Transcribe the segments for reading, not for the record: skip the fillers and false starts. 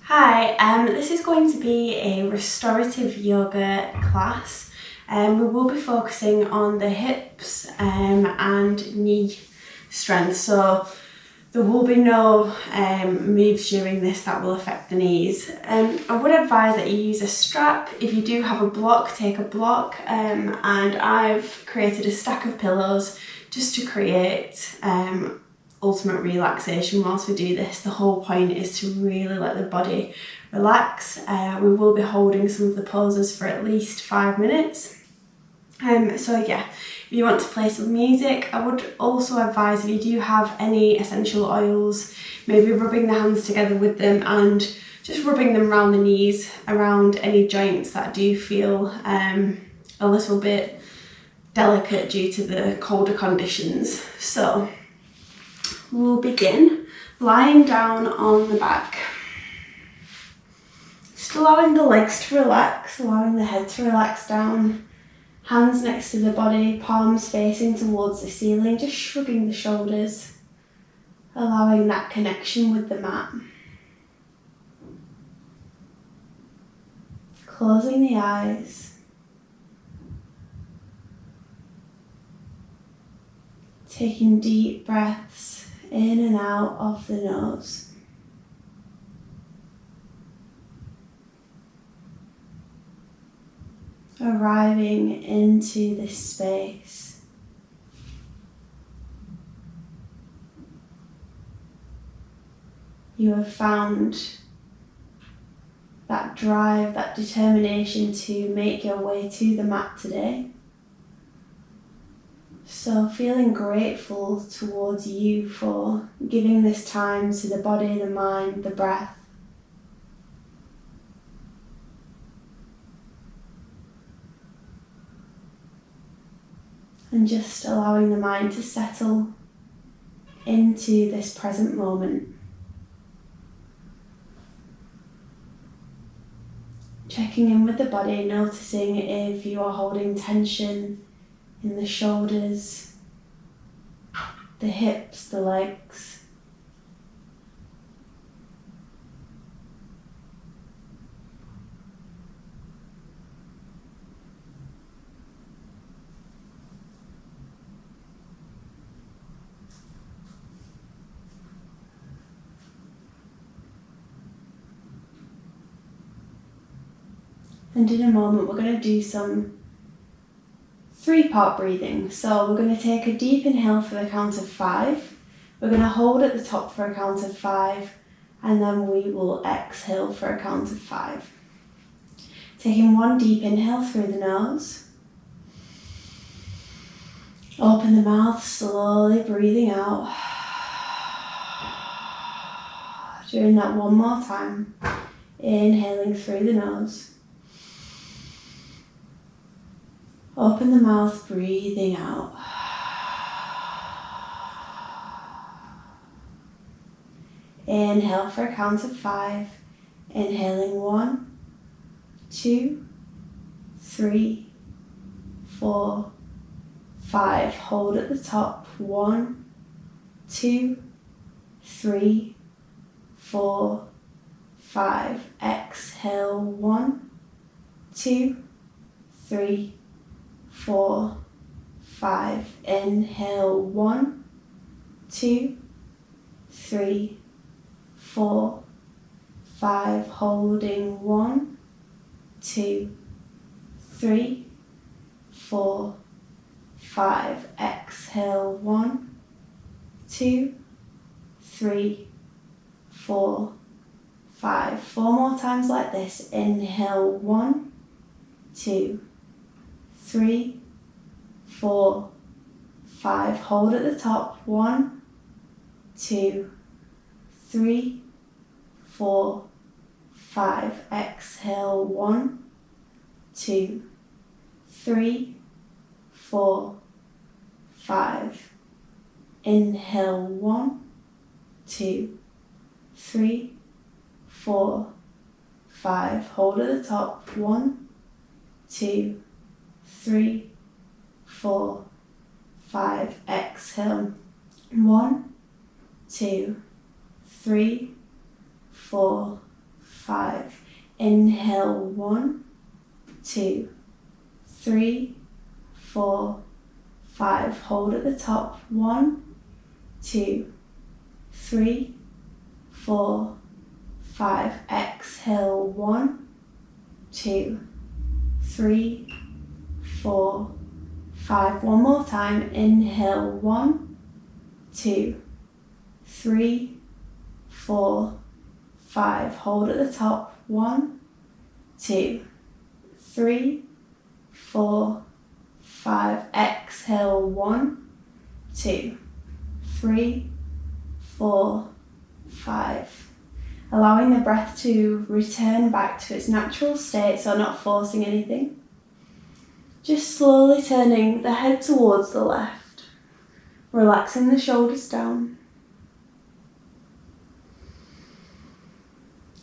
Hi, this is going to be a restorative yoga class. We will be focusing on the hips and knee strength. So there will be no moves during this that will affect the knees. I would advise that you use a strap. If you do have a block, take a block. And I've created a stack of pillows just to create ultimate relaxation whilst we do this. The whole point is to really let the body relax. We will be holding some of the poses for at least 5 minutes. So yeah, if you want to play some music, I would also advise if you do have any essential oils, maybe rubbing the hands together with them and just rubbing them around the knees, around any joints that do feel a little bit delicate due to the colder conditions. So we'll begin lying down on the back. Just allowing the legs to relax, allowing the head to relax down. Hands next to the body, palms facing towards the ceiling, just shrugging the shoulders, allowing that connection with the mat. Closing the eyes. Taking deep breaths in and out of the nose. Arriving into this space. You have found that drive, that determination to make your way to the mat today. So feeling grateful towards you for giving this time to the body, the mind, the breath. And just allowing the mind to settle into this present moment. Checking in with the body, noticing if you are holding tension in the shoulders, the hips, the legs. And in a moment we're going to do some 3-part breathing. So we're going to take a deep inhale for the count of 5. We're going to hold at the top for a count of 5, and then we will exhale for a count of 5. Taking one deep inhale through the nose. Open the mouth, slowly breathing out. Doing that one more time. Inhaling through the nose. Open the mouth, breathing out. Inhale for a count of 5. Inhaling 1, 2, 3, 4, 5. Hold at the top. 1, 2, 3, 4, 5. Exhale. 1, 2, 3, 4, 5. Inhale. 1, 2, 3, 4, 5. Holding. 1, 2, 3, 4, 5. Exhale. 1, 2, 3, 4, 5. 4 more times like this. Inhale. 1, 2, 3, 4, 5. Hold at the top. 1, 2, 3, 4, 5. Exhale. 1, 2, 3, 4, 5. Inhale. 1, 2, 3, 4, 5. Hold at the top. 1, 2, 3, 4, 5. Exhale. 1, 2, 3, 4, 5. Inhale, 1, 2, 3, 4, 5. Hold at the top. 1, 2, 3, 4, 5. Exhale, 1, 2, 3, 4, 5. One more time. Inhale, 1, 2, 3, 4, 5. Hold at the top. 1, 2, 3, 4, 5. Exhale, 1, 2, 3, 4, 5. Allowing the breath to return back to its natural state, so not forcing anything. Just slowly turning the head towards the left, relaxing the shoulders down.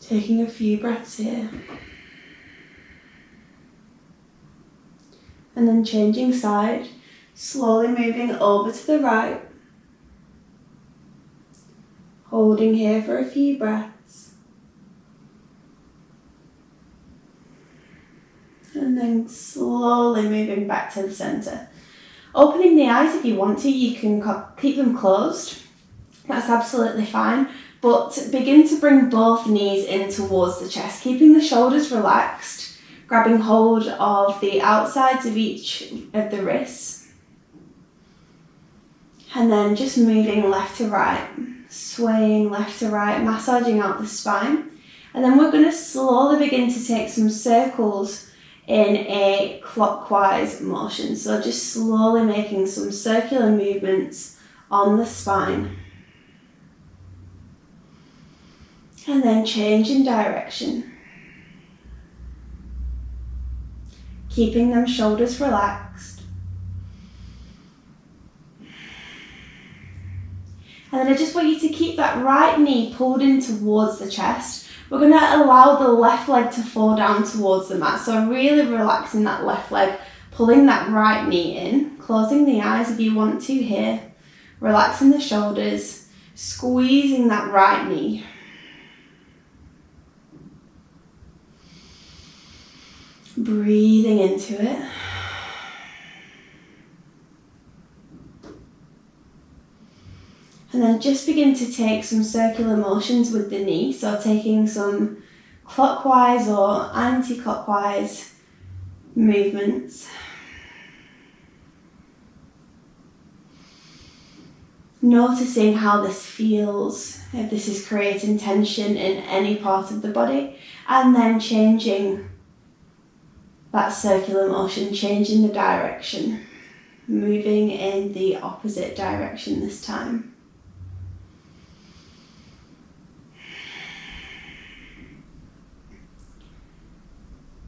Taking a few breaths here. And then changing side, slowly moving over to the right. Holding here for a few breaths. And then slowly moving back to the centre. Opening the eyes if you want to, you can keep them closed. That's absolutely fine. But begin to bring both knees in towards the chest, keeping the shoulders relaxed, grabbing hold of the outsides of each of the wrists. And then just moving left to right, swaying left to right, massaging out the spine. And then we're going to slowly begin to take some circles in a clockwise motion. So just slowly making some circular movements on the spine. And then changing direction. Keeping them shoulders relaxed. And then I just want you to keep that right knee pulled in towards the chest. We're going to allow the left leg to fall down towards the mat. So really relaxing that left leg, pulling that right knee in, closing the eyes if you want to here, relaxing the shoulders, squeezing that right knee. Breathing into it. And then just begin to take some circular motions with the knee. So taking some clockwise or anti-clockwise movements. Noticing how this feels, if this is creating tension in any part of the body. And then changing that circular motion, changing the direction. Moving in the opposite direction this time.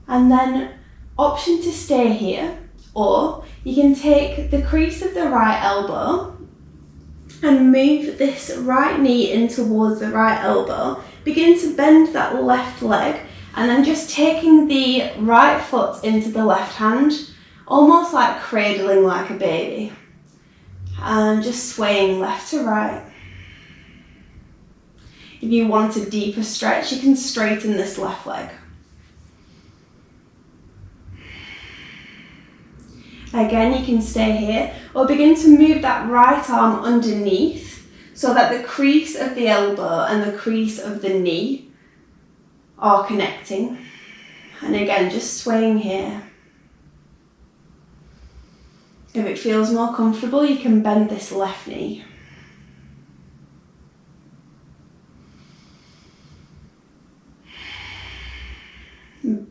And then option to stay here, or you can take the crease of the right elbow and move this right knee in towards the right elbow. Begin to bend that left leg and then just taking the right foot into the left hand, almost like cradling like a baby. And just swaying left to right. If you want a deeper stretch, you can straighten this left leg. Again, you can stay here or begin to move that right arm underneath so that the crease of the elbow and the crease of the knee are connecting. And again, just swaying here. If it feels more comfortable, you can bend this left knee.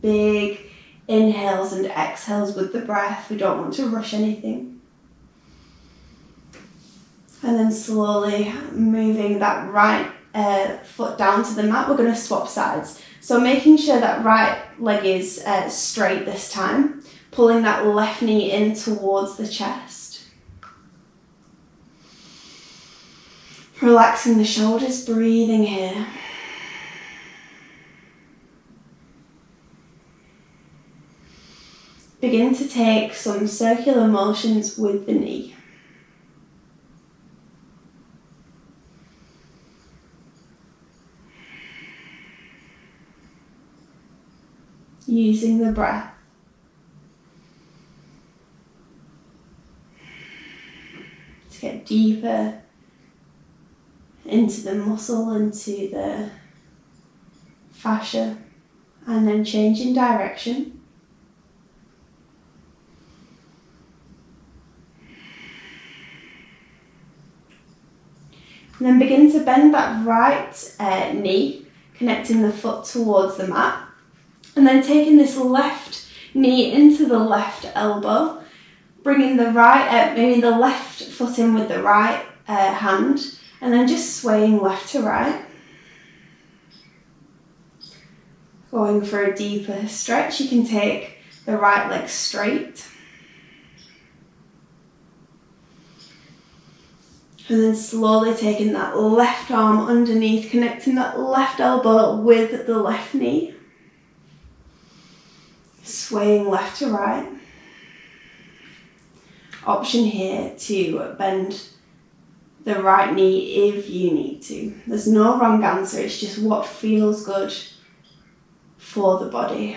Big inhales and exhales with the breath. We don't want to rush anything. And then slowly moving that right foot down to the mat. We're going to swap sides. So making sure that right leg is straight this time. Pulling that left knee in towards the chest. Relaxing the shoulders, breathing here. Begin to take some circular motions with the knee. using the breath. To get deeper into the muscle, into the fascia, and then changing direction. And then begin to bend that right knee, connecting the foot towards the mat. And then taking this left knee into the left elbow, bringing the right, maybe the left foot in with the right hand, and then just swaying left to right. Going for a deeper stretch, you can take the right leg straight. And then slowly taking that left arm underneath, connecting that left elbow with the left knee. Swaying left to right. Option here to bend the right knee if you need to. There's no wrong answer, it's just what feels good for the body.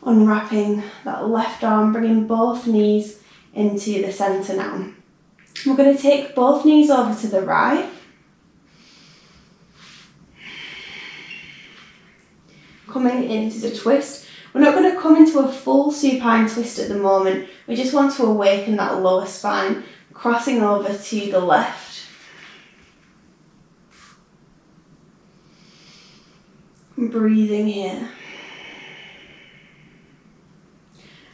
Unwrapping that left arm, bringing both knees into the centre now. We're going to take both knees over to the right. Coming into the twist. We're not going to come into a full supine twist at the moment. We just want to awaken that lower spine, crossing over to the left. Breathing here.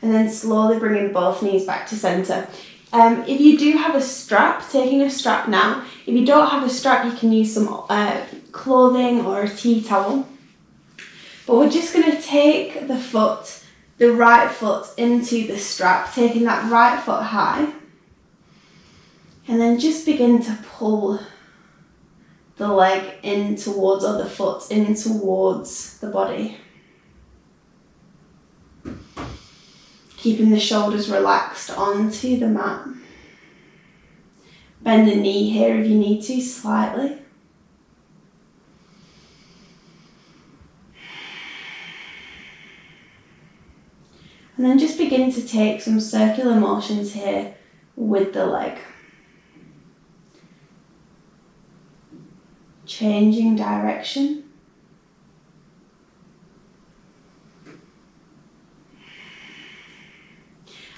And then slowly bringing both knees back to centre. If you do have a strap, taking a strap now. If you don't have a strap, you can use some clothing or a tea towel. But we're just going to take the right foot into the strap, taking that right foot high. And then just begin to pull the leg in towards, or the foot in towards the body. Keeping the shoulders relaxed onto the mat. Bend the knee here if you need to, slightly. And then just begin to take some circular motions here with the leg. Changing direction.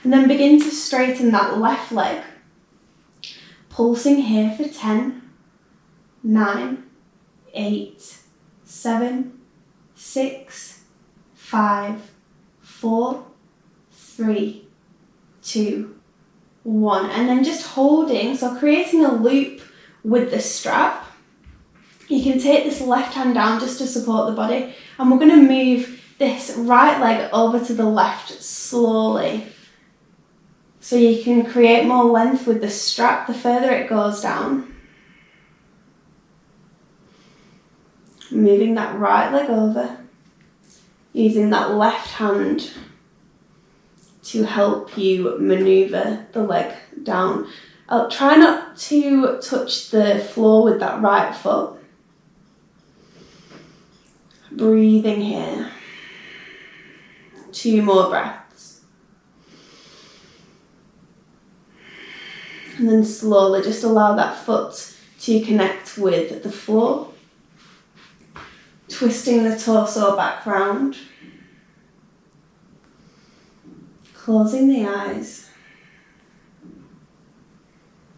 And then begin to straighten that left leg. Pulsing here for 10, 9, 8, 7, 6, 5, 4, 3, 2, 1. And then just holding, so creating a loop with the strap. You can take this left hand down just to support the body. And we're going to move this right leg over to the left slowly. So you can create more length with the strap the further it goes down. Moving that right leg over. Using that left hand to help you maneuver the leg down. I'll try not to touch the floor with that right foot. Breathing here. 2 more breaths. And then slowly just allow that foot to connect with the floor. Twisting the torso back round. Closing the eyes.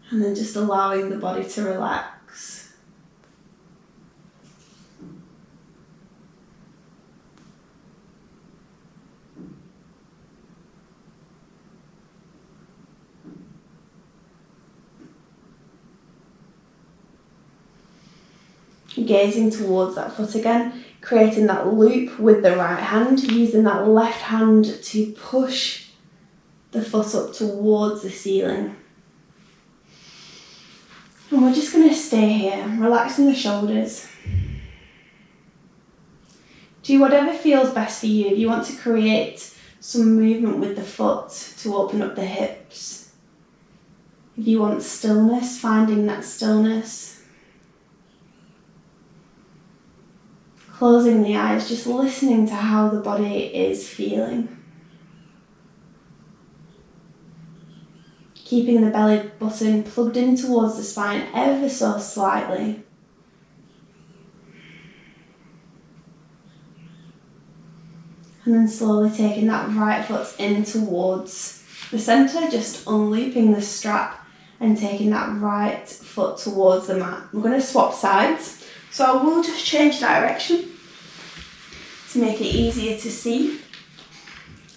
And then just allowing the body to relax. Gazing towards that foot again, creating that loop with the right hand, using that left hand to push the foot up towards the ceiling. And we're just going to stay here, relaxing the shoulders. Do whatever feels best for you. If you want to create some movement with the foot to open up the hips. If you want stillness, finding that stillness. Closing the eyes, just listening to how the body is feeling. Keeping the belly button plugged in towards the spine ever so slightly. And then slowly taking that right foot in towards the centre, just unlooping the strap and taking that right foot towards the mat. We're going to swap sides, so I will just change direction to make it easier to see.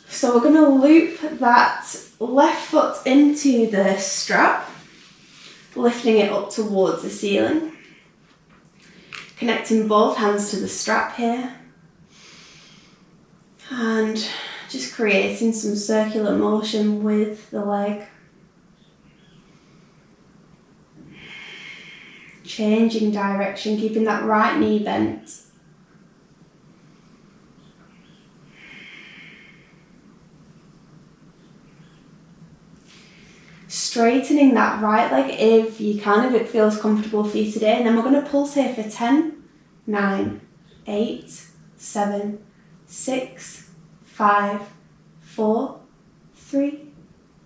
So we're going to loop that left foot into the strap, lifting it up towards the ceiling. Connecting both hands to the strap here. And just creating some circular motion with the leg. Changing direction, keeping that right knee bent. Straightening that right leg if you can, if it feels comfortable for you today. And then we're going to pulse here for 10, 9, 8, 7, 6, 5, 4, 3,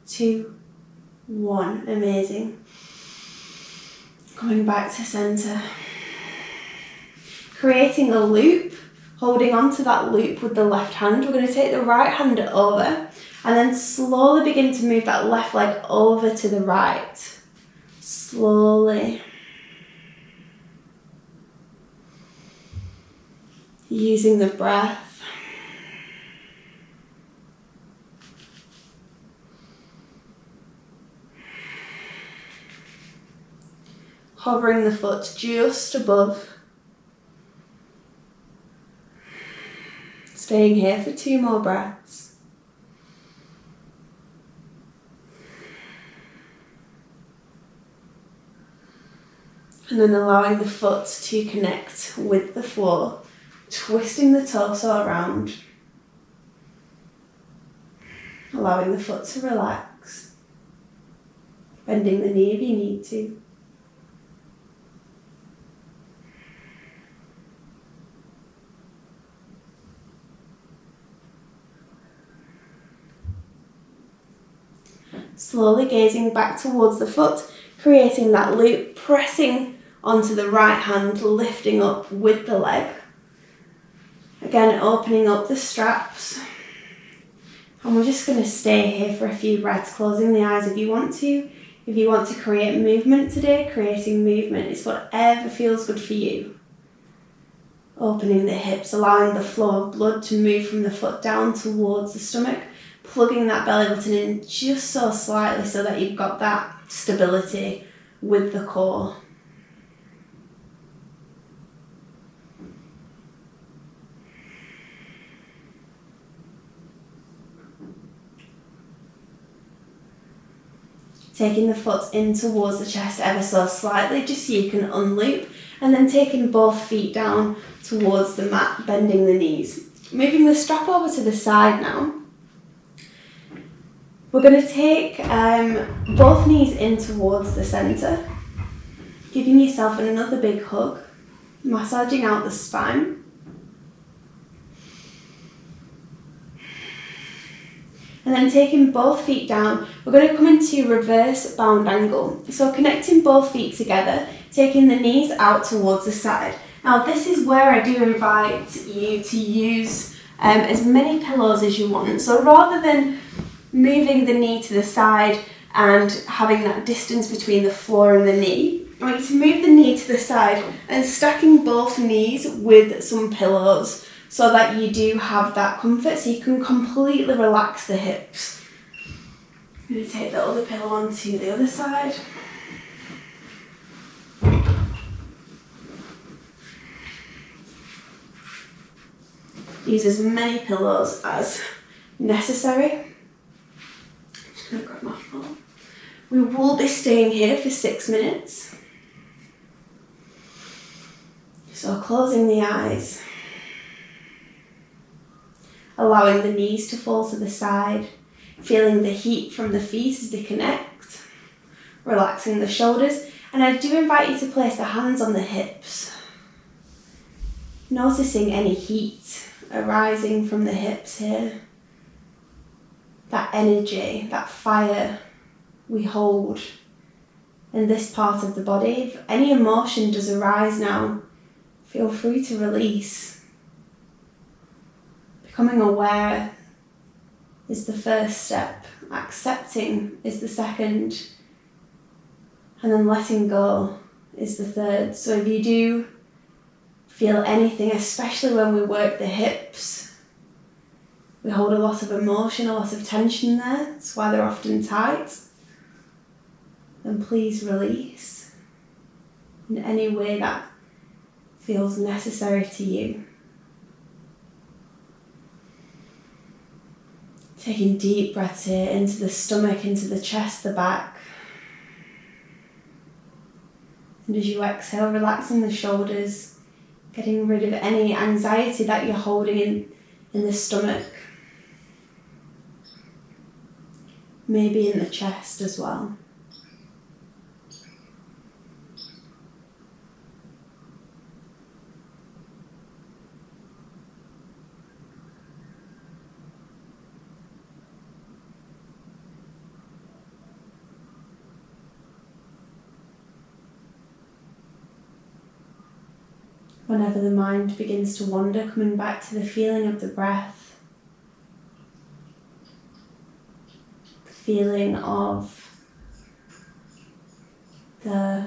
2, 1. Amazing. Coming back to centre. Creating a loop, holding on to that loop with the left hand. We're going to take the right hand over and then slowly begin to move that left leg over to the right. Slowly. Using the breath. Hovering the foot just above. Staying here for 2 more breaths. And then allowing the foot to connect with the floor, twisting the torso around. Allowing the foot to relax. Bending the knee if you need to. Slowly gazing back towards the foot, creating that loop, pressing onto the right hand, lifting up with the leg. Again, opening up the straps. And we're just going to stay here for a few breaths, closing the eyes if you want to. If you want to create movement today, creating movement is whatever feels good for you. Opening the hips, allowing the flow of blood to move from the foot down towards the stomach. Plugging that belly button in just so slightly so that you've got that stability with the core. Taking the foot in towards the chest ever so slightly, just so you can unloop, and then taking both feet down towards the mat, bending the knees. Moving the strap over to the side now. We're going to take both knees in towards the centre, giving yourself another big hug, massaging out the spine. And then taking both feet down, we're going to come into reverse bound angle. So connecting both feet together, taking the knees out towards the side. Now this is where I do invite you to use as many pillows as you want. So rather than moving the knee to the side and having that distance between the floor and the knee, I want you to move the knee to the side and stacking both knees with some pillows so that you do have that comfort, so you can completely relax the hips. I'm going to take the other pillow onto the other side. Use as many pillows as necessary. I'm just going to grab my phone. We will be staying here for 6 minutes. So closing the eyes. Allowing the knees to fall to the side. Feeling the heat from the feet as they connect. Relaxing the shoulders. And I do invite you to place the hands on the hips. Noticing any heat arising from the hips here. That energy, that fire we hold in this part of the body. If any emotion does arise now, feel free to release. Becoming aware is the first step. Accepting is the second. And then letting go is the third. So if you do feel anything, especially when we work the hips, we hold a lot of emotion, a lot of tension there. That's why they're often tight. Then please release in any way that feels necessary to you. Taking deep breaths here into the stomach, into the chest, the back. And as you exhale, relaxing the shoulders, getting rid of any anxiety that you're holding in the stomach. Maybe in the chest as well. Whenever the mind begins to wander, coming back to the feeling of the breath, the feeling of the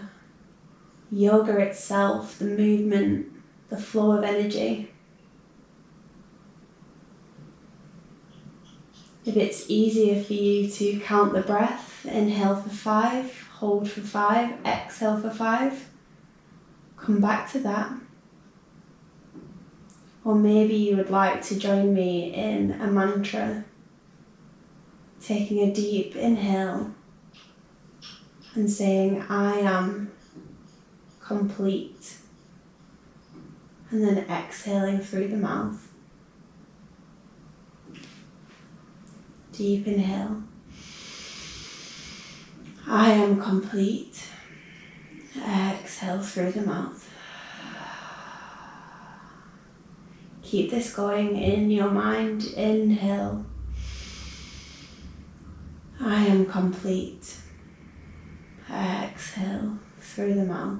yoga itself, the movement, the flow of energy. If it's easier for you to count the breath, inhale for 5, hold for 5, exhale for 5, come back to that. Or maybe you would like to join me in a mantra, taking a deep inhale and saying, I am complete. And then exhaling through the mouth. Deep inhale. I am complete. Exhale through the mouth. Keep this going in your mind. Inhale. I am complete. Exhale through the mouth.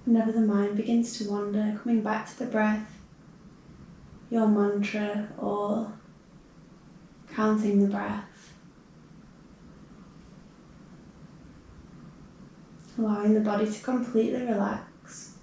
Whenever the mind begins to wander, coming back to the breath, your mantra or counting the breath. Allowing the body to completely relax.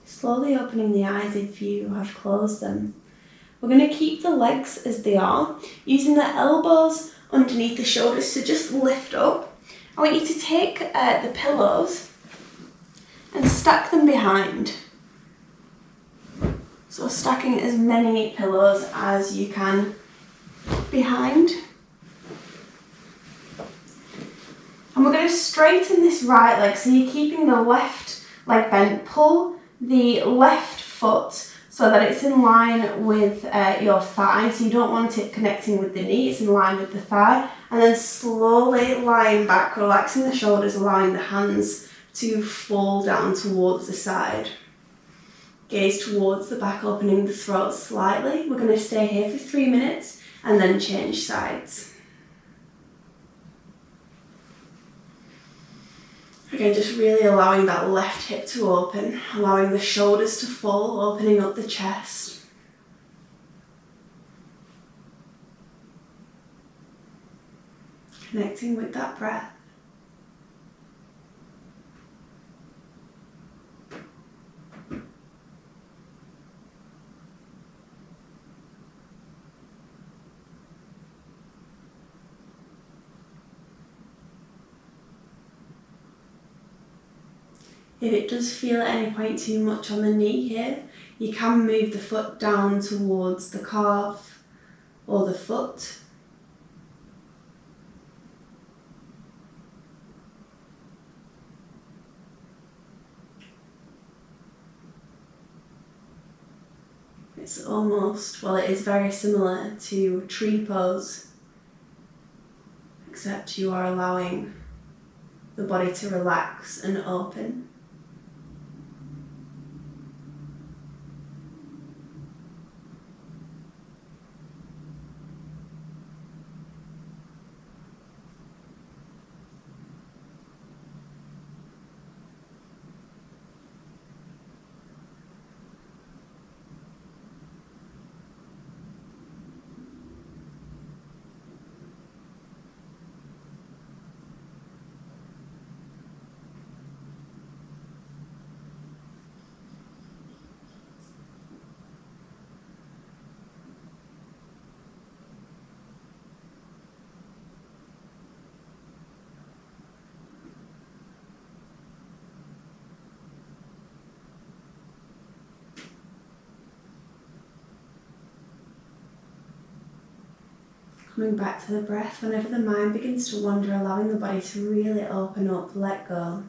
Slowly opening the eyes if you have closed them. We're going to keep the legs as they are, using the elbows underneath the shoulders to just lift up. I want you to take the pillows and stack them behind. So stacking as many pillows as you can behind. And we're going to straighten this right leg, so you're keeping the left leg bent. Pull the left foot so that it's in line with your thigh, so you don't want it connecting with the knee, it's in line with the thigh. And then slowly lying back, relaxing the shoulders, allowing the hands to fall down towards the side. Gaze towards the back, opening the throat slightly. We're going to stay here for 3 minutes and then change sides. Again, just really allowing that left hip to open, allowing the shoulders to fall, opening up the chest. Connecting with that breath. If it does feel at any point too much on the knee here, you can move the foot down towards the calf or the foot. It's almost, well, it is very similar to tree pose, except you are allowing the body to relax and open. Coming back to the breath, whenever the mind begins to wander, allowing the body to really open up, let go.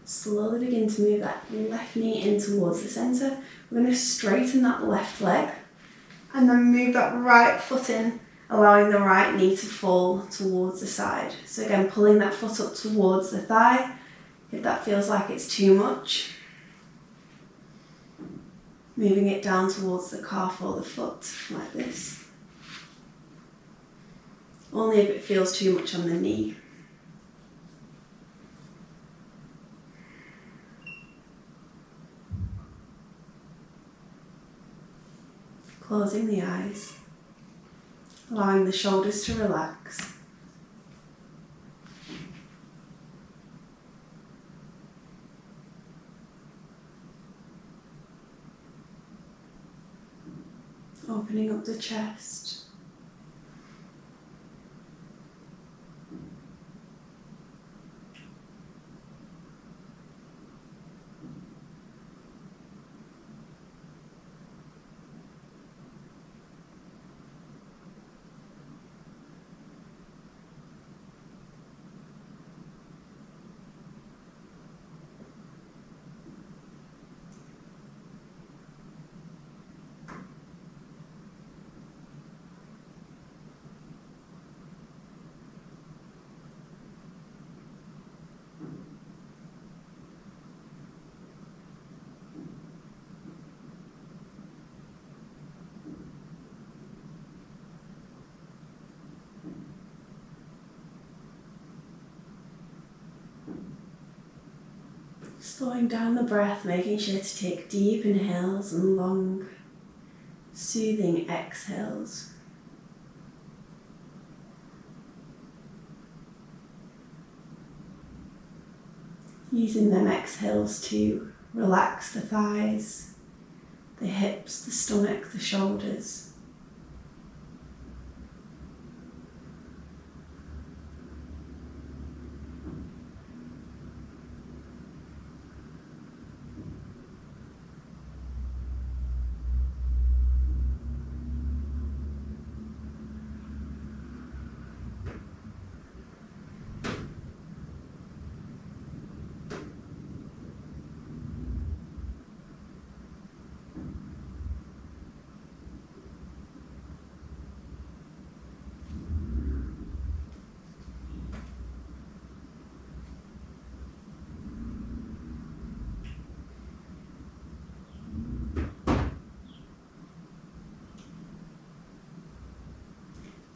Slowly begin to move that left knee in towards the centre. We're going to straighten that left leg and then move that right foot in, allowing the right knee to fall towards the side. So again, pulling that foot up towards the thigh if that feels like it's too much. Moving it down towards the calf or the foot like this. Only if it feels too much on the knee. Closing the eyes, allowing the shoulders to relax. Opening up the chest. Slowing down the breath, making sure to take deep inhales and long, soothing exhales. Using them exhales to relax the thighs, the hips, the stomach, the shoulders.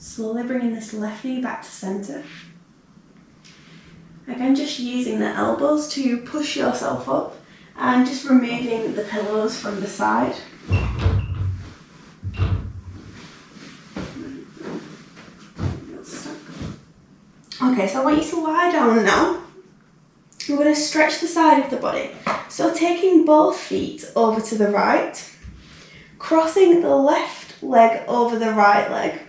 Slowly bringing this left knee back to centre. Again, just using the elbows to push yourself up and just removing the pillows from the side. Okay, so I want you to lie down now. We're going to stretch the side of the body. So taking both feet over to the right, crossing the left leg over the right leg,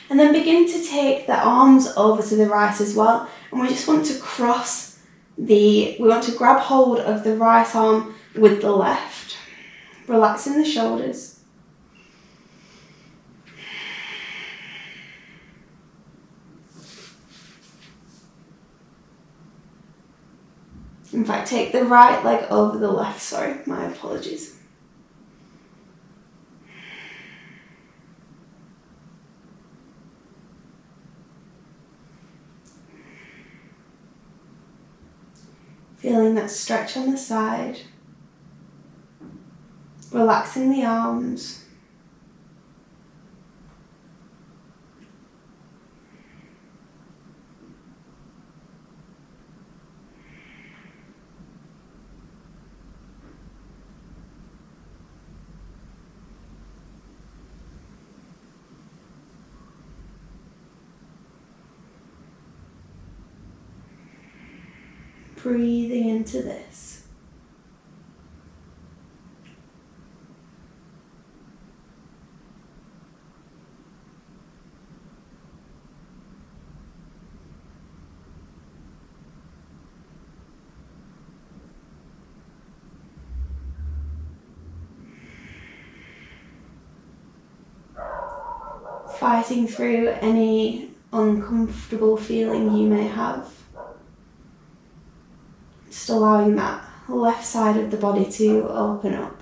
and then begin to take the arms over to the right as well. And we just want to we want to grab hold of the right arm with the left, relaxing the shoulders. In fact, take the right leg over the left, sorry, my apologies. Feeling that stretch on the side, relaxing the arms. Breathing into this. Fighting through any uncomfortable feeling you may have. Just allowing that left side of the body to open up.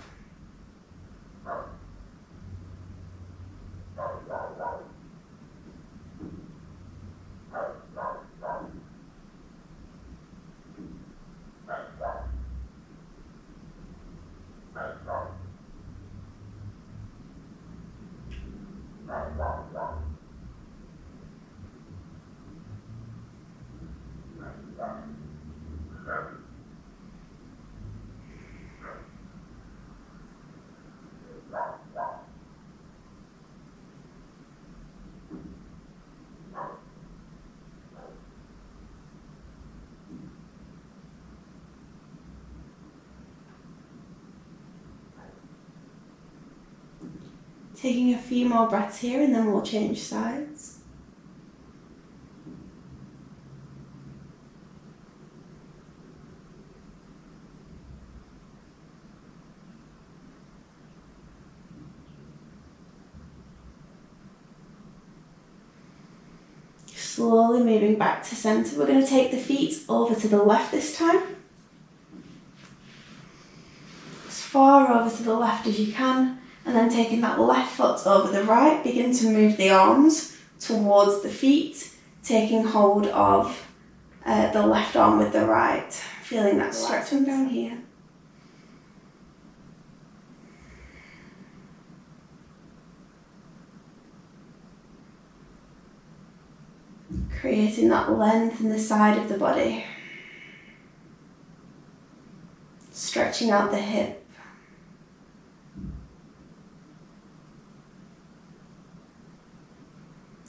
Taking a few more breaths here and then we'll change sides. Slowly moving back to centre. We're going to take the feet over to the left this time. As far over to the left as you can. And then taking that left foot over the right, begin to move the arms towards the feet, taking hold of the left arm with the right. Feeling that stretching down here. Creating that length in the side of the body. stretching out the hip.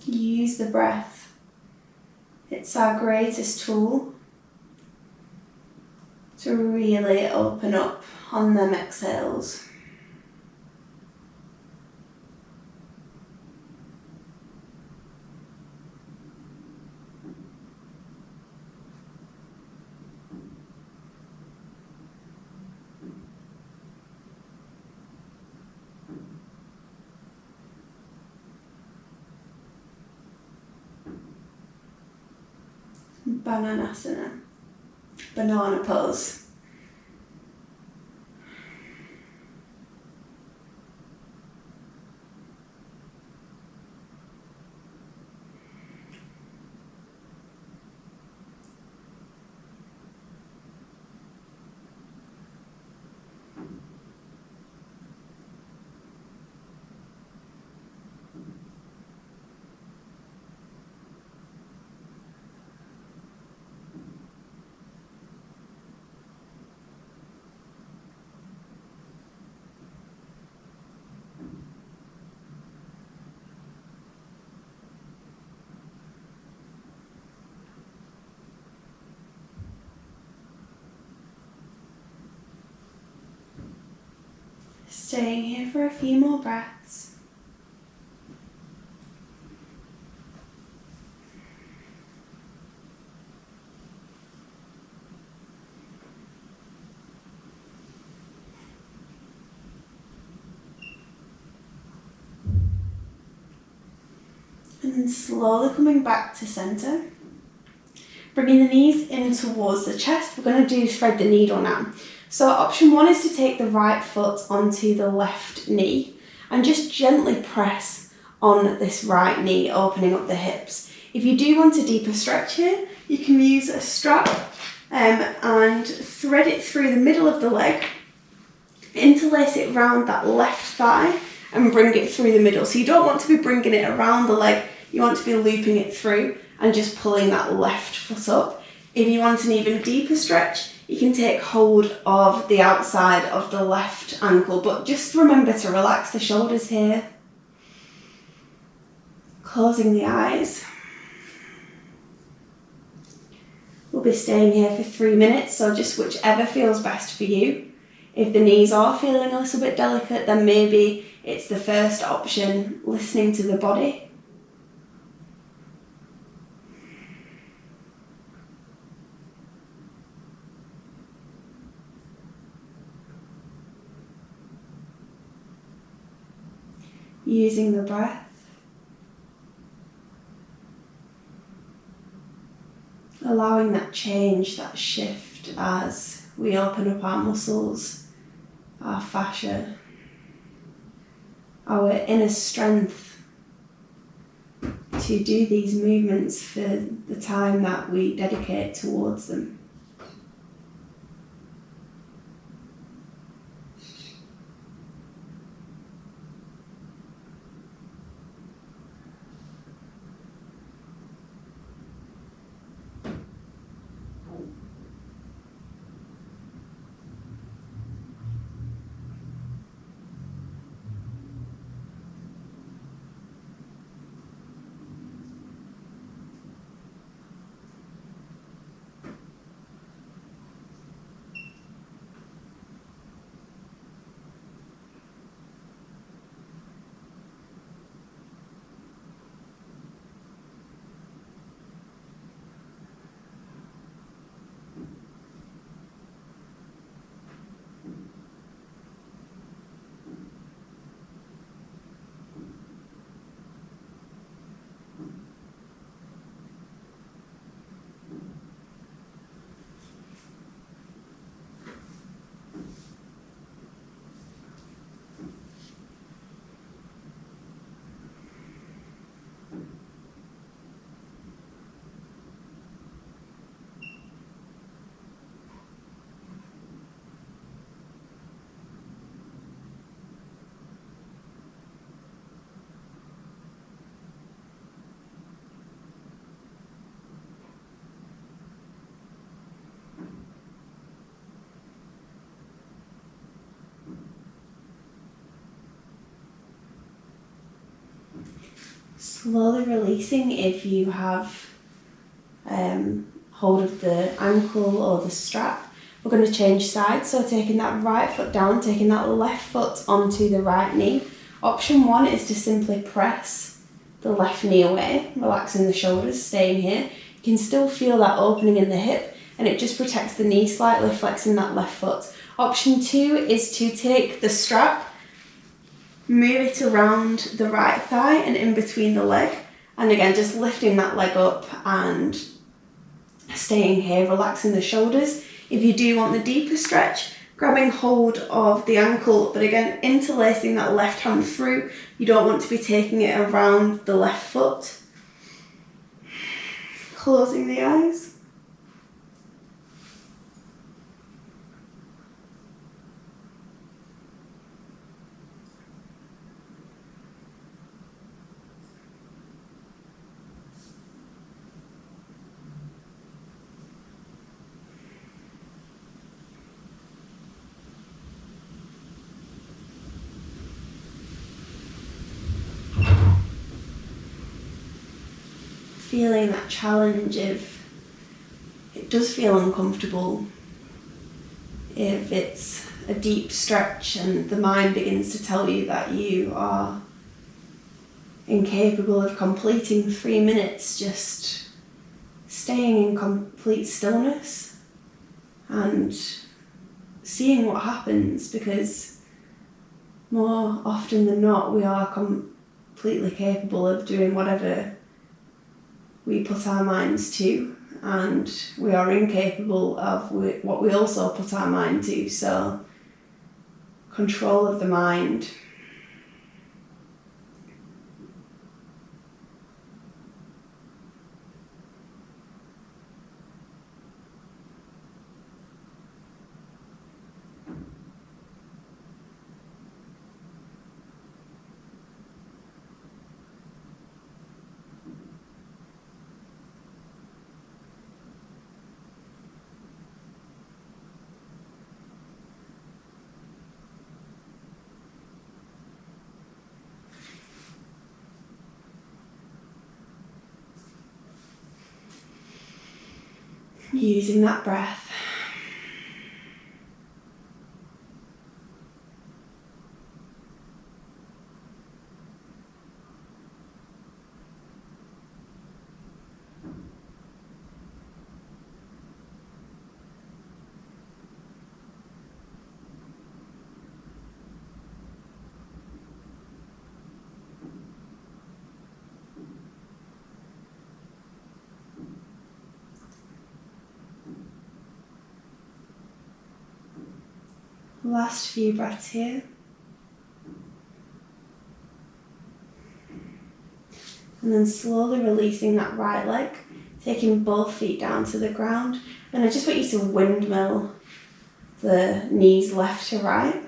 Use the breath. It's our greatest tool to really open up on them exhales. Bananasana, banana pose. Staying here for a few more breaths. And then slowly coming back to centre. Bringing the knees in towards the chest. We're going to do thread the needle now. So option 1 is to take the right foot onto the left knee and just gently press on this right knee, opening up the hips. If you do want a deeper stretch here, you can use a strap and thread it through the middle of the leg, interlace it round that left thigh and bring it through the middle. So you don't want to be bringing it around the leg, you want to be looping it through and just pulling that left foot up. If you want an even deeper stretch, you can take hold of the outside of the left ankle, but just remember to relax the shoulders here. Closing the eyes. We'll be staying here for 3 minutes, so just whichever feels best for you. If the knees are feeling a little bit delicate, then maybe it's the first option, listening to the body. Using the breath, allowing that change, that shift as we open up our muscles, our fascia, our inner strength to do these movements for the time that we dedicate towards them. Slowly releasing if you have hold of the ankle or the strap. We're going to change sides, so taking that right foot down, taking that left foot onto the right knee. Option 1 is to simply press the left knee away, relaxing the shoulders, staying here. You can still feel that opening in the hip, and it just protects the knee slightly, flexing that left foot. Option 2 is to take the strap, move it around the right thigh and in between the leg, and again just lifting that leg up and staying here, relaxing the shoulders. If you do want the deeper stretch, grabbing hold of the ankle, but again interlacing that left hand through. You don't want to be taking it around the left foot. Closing the eyes. Feeling that challenge if it does feel uncomfortable, if it's a deep stretch and the mind begins to tell you that you are incapable of completing 3 minutes, just staying in complete stillness and seeing what happens, because more often than not we are completely capable of doing whatever we put our minds to, and we are incapable of what we also put our mind to. So control of the mind. Using that breath. Last few breaths here. And then slowly releasing that right leg, taking both feet down to the ground. And I just want you to windmill the knees left to right.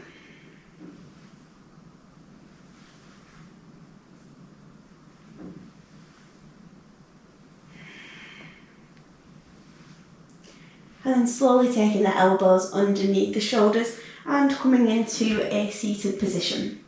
And then slowly taking the elbows underneath the shoulders and coming into a seated position.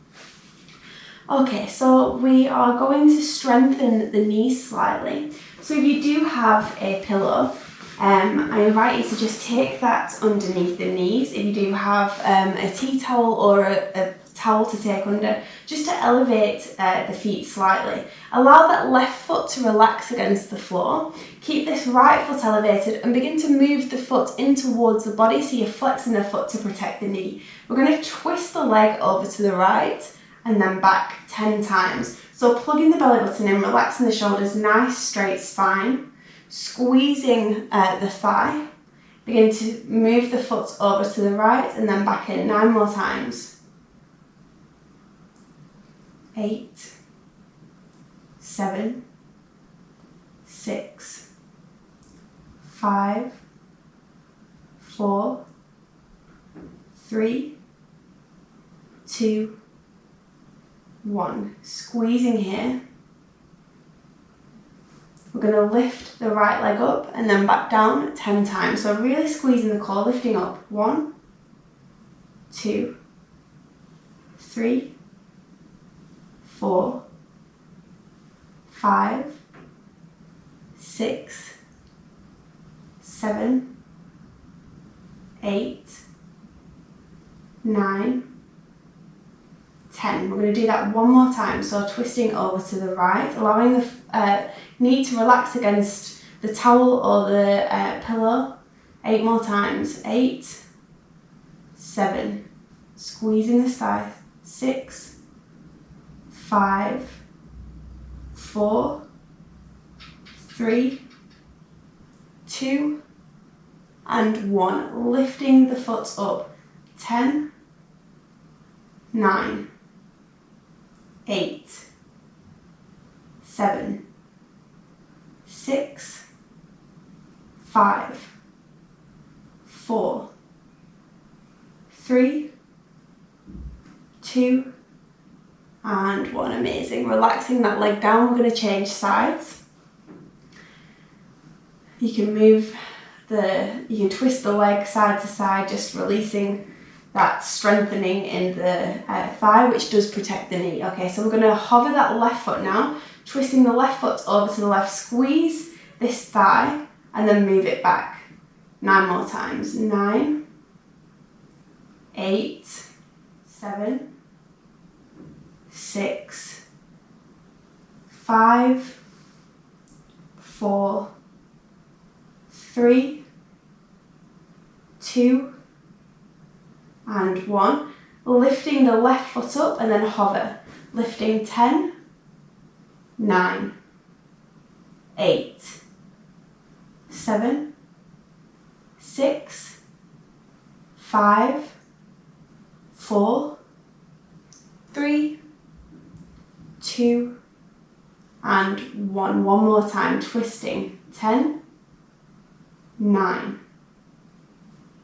Okay, so we are going to strengthen the knees slightly. So if you do have a pillow, I invite you to just take that underneath the knees. If you do have a tea towel or a towel to take under, just to elevate the feet slightly. Allow that left foot to relax against the floor. Keep this right foot elevated and begin to move the foot in towards the body, so you're flexing the foot to protect the knee. We're going to twist the leg over to the right and then back 10 times. So plugging the belly button in, relaxing the shoulders, nice straight spine, squeezing the thigh. Begin to move the foot over to the right and then back in 9 more times. 8, 7, 6, 5, 4, 3, 2, 1. Squeezing here. We're going to lift the right leg up and then back down 10 times. So really squeezing the core, lifting up. 1, 2, 3, 4, 5, 6, 7, 8, 9, 10. We're going to do that one more time, so twisting over to the right, allowing the knee to relax against the towel or the pillow. 8 more times. 8, 7, squeezing the thigh. 6, 5, 4, 3, 2, and 1. Lifting the foot up. 10, 9, 8, 7, 6, 5, 4, 3, 2, and 1. Amazing. Relaxing that leg down. We're going to change sides. You can you can twist the leg side to side, just releasing that strengthening in the thigh, which does protect the knee. Okay, so we're going to hover that left foot now, twisting the left foot over to the left, squeeze this thigh, and then move it back. 9 more times. 9, 8, 7, 6, 5, 4, 3, 2, and 1. Lifting the left foot up and then hover. Lifting 10, 9, 8, 7, 6, 5, 4, 3, 2, and 1. One more time, twisting. 10, 9,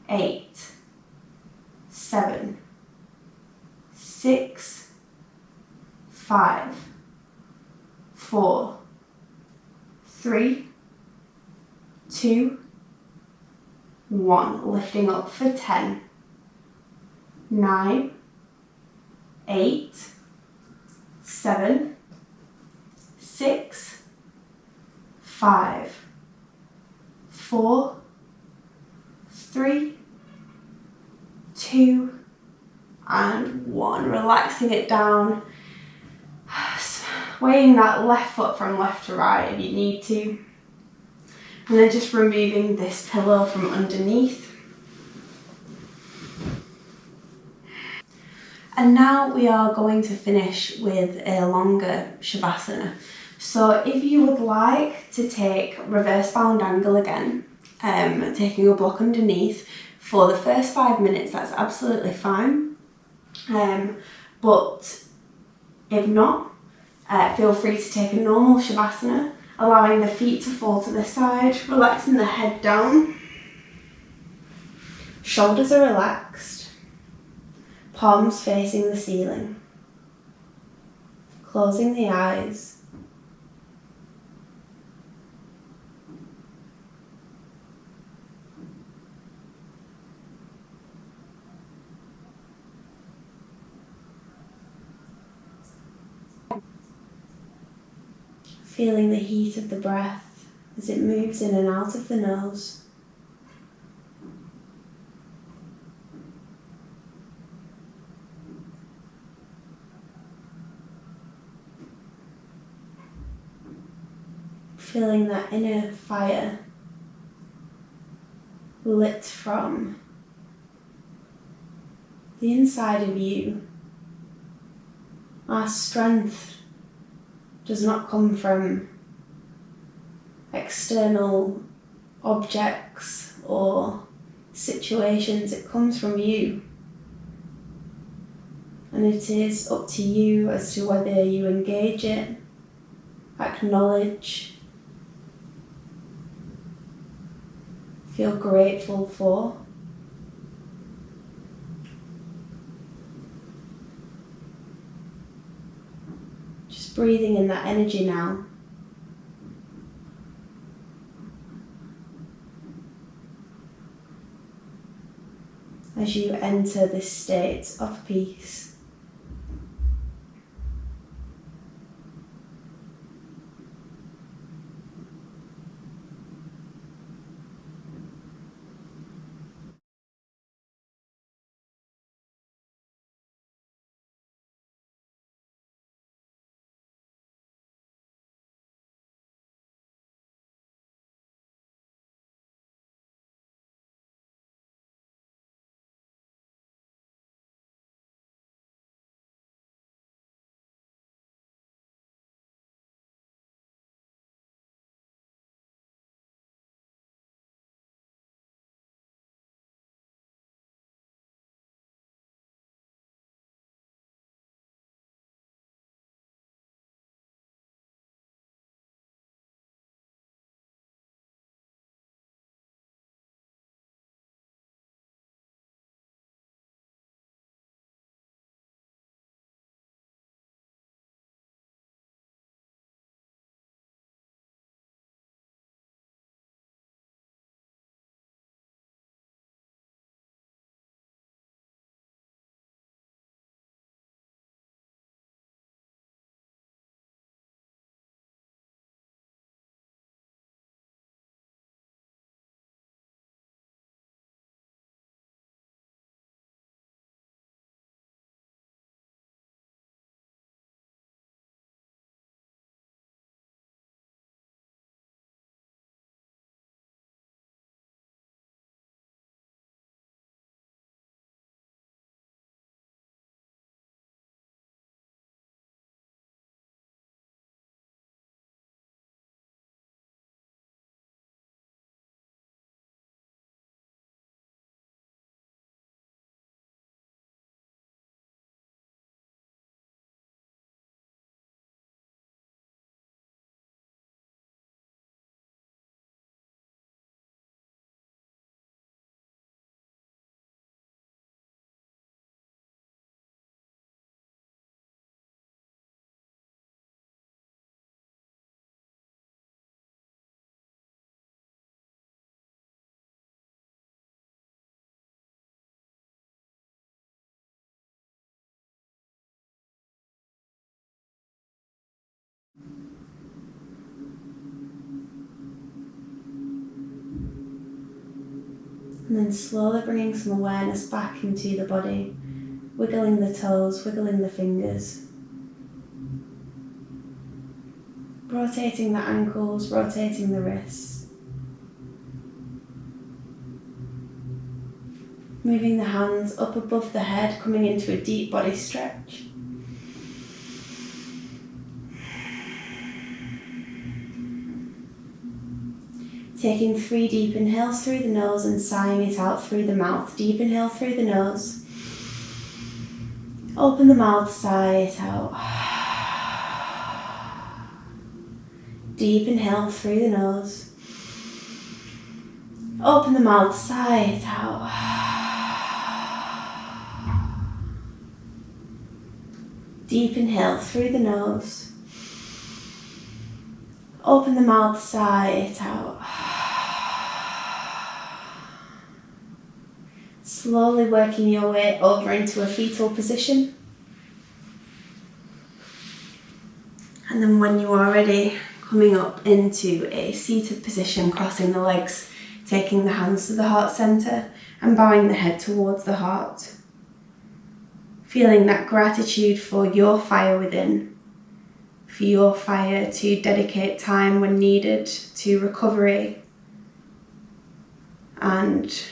8, 7, 6, 5, 4, 3, 2, 1. Lifting up for 10, 9, 8, 7, 6, 5, 4, 3, 2, and 1. Relaxing it down, swaying that left foot from left to right if you need to, and then just removing this pillow from underneath. And now we are going to finish with a longer Shavasana. So if you would like to take reverse bound angle again, taking a block underneath for the first 5 minutes, that's absolutely fine. But if not, feel free to take a normal Shavasana, allowing the feet to fall to the side, relaxing the head down. Shoulders are relaxed, palms facing the ceiling. Closing the eyes. Feeling the heat of the breath as it moves in and out of the nose. Feeling that inner fire lit from the inside of you. Our strength does not come from external objects or situations, it comes from you. And it is up to you as to whether you engage it, acknowledge, feel grateful for. Just breathing in that energy now. As you enter this state of peace. And then slowly bringing some awareness back into the body, wiggling the toes, wiggling the fingers, rotating the ankles, rotating the wrists, moving the hands up above the head, coming into a deep body stretch. Taking 3 deep inhales through the nose and sighing it out through the mouth. Deep inhale through the nose. Open the mouth, sigh it out. Deep inhale through the nose. Open the mouth, sigh it out. Deep inhale through the nose. Open the mouth, sigh it out. Slowly working your way over into a fetal position. And then when you are ready, coming up into a seated position, crossing the legs, taking the hands to the heart center and bowing the head towards the heart. Feeling that gratitude for your fire within, for your fire to dedicate time when needed to recovery and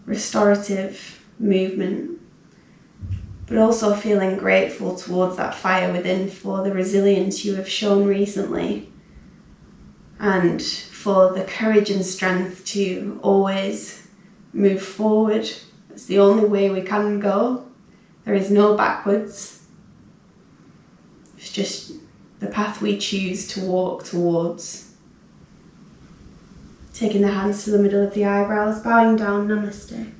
restorative movement, but also feeling grateful towards that fire within for the resilience you have shown recently and for the courage and strength to always move forward. It's the only way we can go. There is no backwards. It's just the path we choose to walk towards. Taking the hands to the middle of the eyebrows, bowing down, namaste.